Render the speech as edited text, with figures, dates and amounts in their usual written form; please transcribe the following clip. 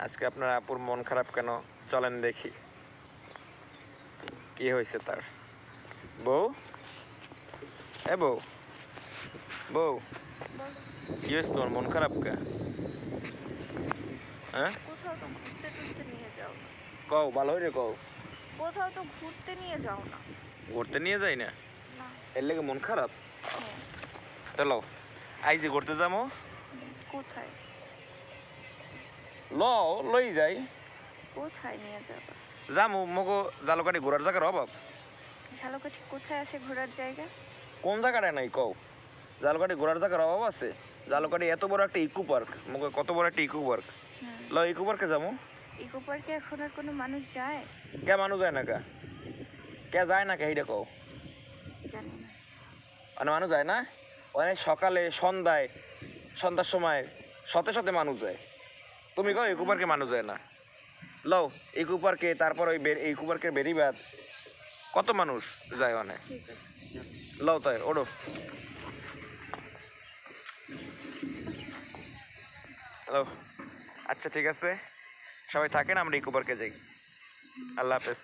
আজকে আপনার আপুর মন খারাপ কেন? চলেন দেখি কি হয়েছে তার। বউ, এ বউ, বউ, কি হয়েছে তোমার? মন খারাপ কে? হ্যাঁ, কোথাও তো ঘুরতে টুরতে নিয়ে যাও না। কও ভালো হইরে কও। কোথাও তো ঘুরতে নিয়ে যাও না। ঘুরতে নিয়ে যাই না, না। এর লেগে মন খারাপ? হ্যাঁ। চলো আই যে ঘুরতে যাবো। কোথায়? লই যাই। কোথায় নিয়ে যাবা? যামু মগো জালকাঠি ঘোরার জায়গার অভাব। ঝালকাঠি কোথায় আসে ঘোরার জায়গা? কোন জায়গাটায় নাই কও? জালকাঠি ঘোরার জায়গার অভাব আছে? জালকাঠি এত বড় একটা ইকো পার্ক, মগো কত বড় একটা ইকো পার্ক। ইকো পার্কে যাবো। ইকো পার্কে এখন আর কোনো মানুষ যায়? কে মানুষ যায় না কে? কে যায় না কে এইটা কও? জানি না। মানে মানুষ যায় না? অনেক সকালে সন্ধ্যায়, সন্ধ্যার সময় শতে শতে মানুষ যায়। তুমি কও ইকো পার্কে মানুষ যায় না? লও ইকো পার্কে, তারপর ওই ইকো পার্কের বেরিবাদ কত মানুষ যায় অনেক। ঠিক আছে। লও তাই ওড়ো। হ্যালো, আচ্ছা ঠিক আছে, সবাই থাকেন, আমরা ইকো পার্কে যাই। আল্লাহ হাফেজ।